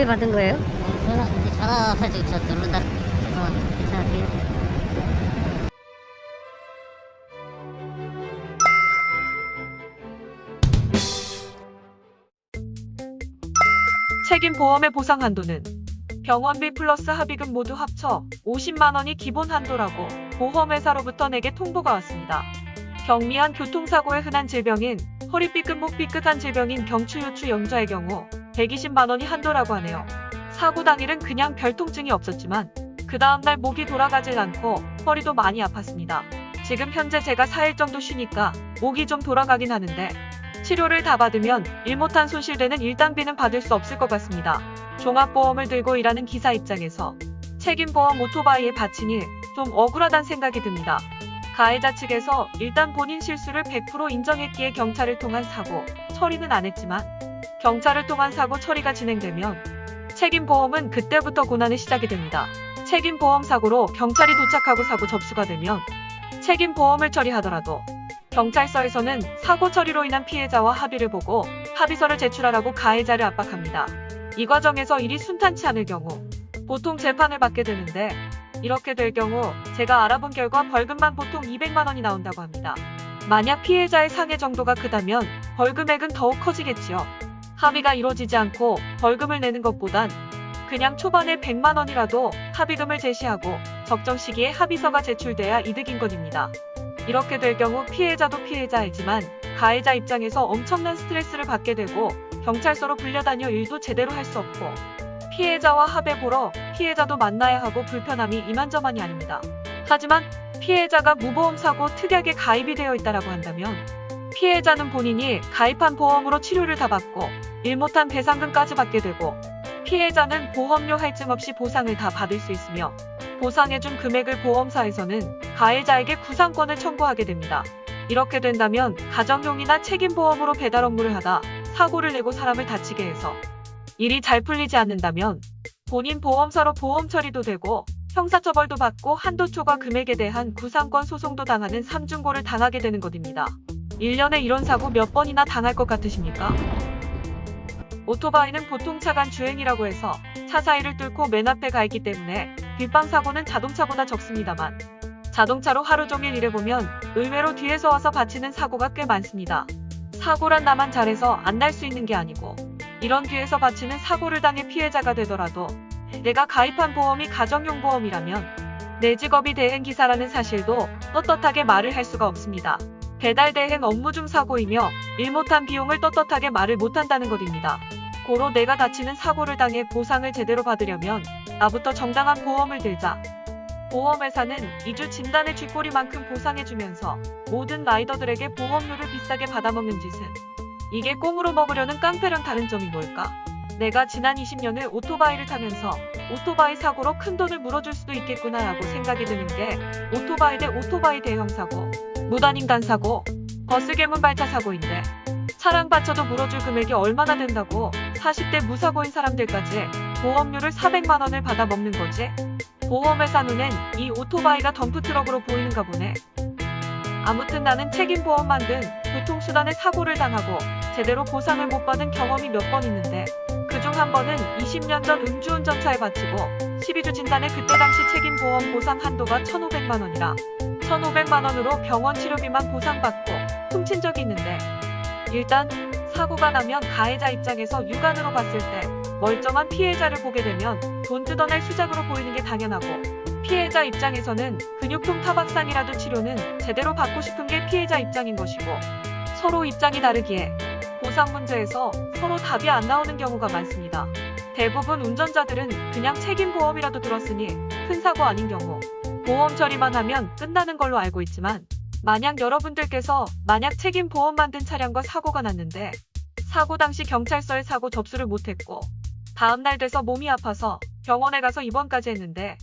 왜 받은 거예요? 전화가지고 저 누른다 해서 괜찮을게요. 책임보험의 보상 한도는 병원비 플러스 합의금 모두 합쳐 50만 원이 기본 한도라고 보험회사로부터 내게 통보가 왔습니다. 경미한 교통사고의 흔한 질병인 허리삐끗, 목삐끗한 질병인 경추, 요추, 영자의 경우 120만 원이 한도라고 하네요. 사고 당일은 그냥 별 통증이 없었지만 그 다음날 목이 돌아가질 않고 허리도 많이 아팠습니다. 지금 현재 제가 4일 정도 쉬니까 목이 좀 돌아가긴 하는데 치료를 다 받으면 일 못한 손실되는 일당비는 받을 수 없을 것 같습니다. 종합보험을 들고 일하는 기사 입장에서 책임보험 오토바이에 바친 일 좀 억울하단 생각이 듭니다. 가해자 측에서 일단 본인 실수를 100% 인정했기에 경찰을 통한 사고 처리는 안 했지만 경찰을 통한 사고 처리가 진행되면 책임보험은 그때부터 고난의 시작이 됩니다. 책임보험 사고로 경찰이 도착하고 사고 접수가 되면 책임보험을 처리하더라도 경찰서에서는 사고 처리로 인한 피해자와 합의를 보고 합의서를 제출하라고 가해자를 압박합니다. 이 과정에서 일이 순탄치 않을 경우 보통 재판을 받게 되는데 이렇게 될 경우 제가 알아본 결과 벌금만 보통 200만 원이 나온다고 합니다. 만약 피해자의 상해 정도가 크다면 벌금액은 더욱 커지겠지요. 합의가 이루어지지 않고 벌금을 내는 것보단 그냥 초반에 100만 원이라도 합의금을 제시하고 적정 시기에 합의서가 제출돼야 이득인 것입니다. 이렇게 될 경우 피해자도 피해자이지만 가해자 입장에서 엄청난 스트레스를 받게 되고 경찰서로 불려다녀 일도 제대로 할 수 없고 피해자와 합의 보러 피해자도 만나야 하고 불편함이 이만저만이 아닙니다. 하지만 피해자가 무보험사고 특약에 가입이 되어 있다고 한다면 피해자는 본인이 가입한 보험으로 치료를 다 받고 일 못한 배상금까지 받게 되고 피해자는 보험료 할증 없이 보상을 다 받을 수 있으며 보상해준 금액을 보험사에서는 가해자에게 구상권을 청구하게 됩니다. 이렇게 된다면 가정용이나 책임보험으로 배달 업무를 하다 사고를 내고 사람을 다치게 해서 일이 잘 풀리지 않는다면 본인 보험사로 보험 처리도 되고 형사처벌도 받고 한도 초과 금액에 대한 구상권 소송도 당하는 삼중고를 당하게 되는 것입니다. 1년에 이런 사고 몇 번이나 당할 것 같으십니까? 오토바이는 보통 차간 주행이라고 해서 차 사이를 뚫고 맨 앞에 가 있기 때문에 빗방 사고는 자동차보다 적습니다만 자동차로 하루 종일 일해보면 의외로 뒤에서 와서 받치는 사고가 꽤 많습니다. 사고란 나만 잘해서 안 날 수 있는 게 아니고 이런 뒤에서 받치는 사고를 당해 피해자가 되더라도 내가 가입한 보험이 가정용 보험이라면 내 직업이 대행기사라는 사실도 떳떳하게 말을 할 수가 없습니다. 배달 대행 업무 중 사고이며 일 못한 비용을 떳떳하게 말을 못한다는 것입니다. 고로 내가 다치는 사고를 당해 보상을 제대로 받으려면 나부터 정당한 보험을 들자. 보험회사는 2주 진단의 쥐꼬리만큼 보상해주면서 모든 라이더들에게 보험료를 비싸게 받아먹는 짓은 이게 꽁으로 먹으려는 깡패랑 다른 점이 뭘까? 내가 지난 20년을 오토바이를 타면서 오토바이 사고로 큰돈을 물어줄 수도 있겠구나 라고 생각이 드는 게 오토바이 대 오토바이 대형 사고, 무단횡단 사고, 버스 개문 발차 사고인데 차량 받쳐도 물어줄 금액이 얼마나 된다고 40대 무사고인 사람들까지 보험료를 400만 원을 받아먹는 거지? 보험회사 눈엔 이 오토바이가 덤프트럭으로 보이는가 보네. 아무튼 나는 책임보험 만든 교통수단에 사고를 당하고 제대로 보상을 못 받은 경험이 몇 번 있는데 그중 한 번은 20년 전 음주운전차에 바치고 12주 진단에 그때 당시 책임보험 보상 한도가 1,500만 원이라 1,500만 원으로 병원 치료비만 보상받고 훔친 적이 있는데 일단 사고가 나면 가해자 입장에서 육안으로 봤을 때 멀쩡한 피해자를 보게 되면 돈 뜯어낼 수작으로 보이는 게 당연하고 피해자 입장에서는 근육통 타박상이라도 치료는 제대로 받고 싶은 게 피해자 입장인 것이고 서로 입장이 다르기에 보상 문제에서 서로 답이 안 나오는 경우가 많습니다. 대부분 운전자들은 그냥 책임보험이라도 들었으니 큰 사고 아닌 경우 보험 처리만 하면 끝나는 걸로 알고 있지만 만약 여러분들께서 책임보험 만든 차량과 사고가 났는데 사고 당시 경찰서에 사고 접수를 못했고 다음날 돼서 몸이 아파서 병원에 가서 입원까지 했는데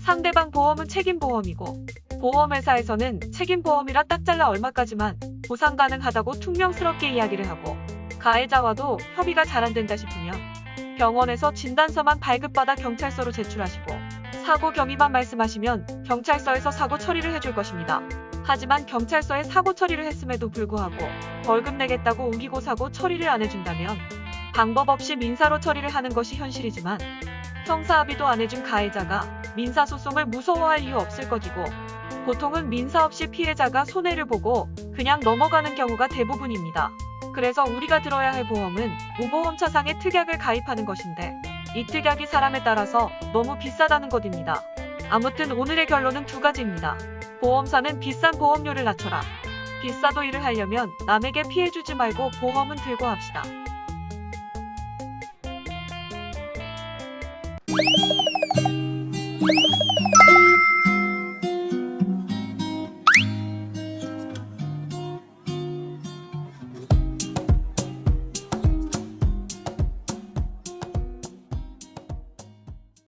상대방 보험은 책임보험이고 보험회사에서는 책임보험이라 딱 잘라 얼마까지만 보상 가능하다고 퉁명스럽게 이야기를 하고 가해자와도 협의가 잘 안 된다 싶으면 병원에서 진단서만 발급받아 경찰서로 제출하시고 사고 경위만 말씀하시면 경찰서에서 사고 처리를 해줄 것입니다. 하지만 경찰서에 사고 처리를 했음에도 불구하고 벌금 내겠다고 우기고 사고 처리를 안 해준다면 방법 없이 민사로 처리를 하는 것이 현실이지만 형사합의도 안 해준 가해자가 민사소송을 무서워할 이유 없을 것이고 보통은 민사 없이 피해자가 손해를 보고 그냥 넘어가는 경우가 대부분입니다. 그래서 우리가 들어야 할 보험은 무보험 차상의 특약을 가입하는 것인데 이 특약이 사람에 따라서 너무 비싸다는 것입니다. 아무튼 오늘의 결론은 두 가지입니다. 보험사는 비싼 보험료를 낮춰라. 비싸도 일을 하려면 남에게 피해 주지 말고 보험은 들고 합시다.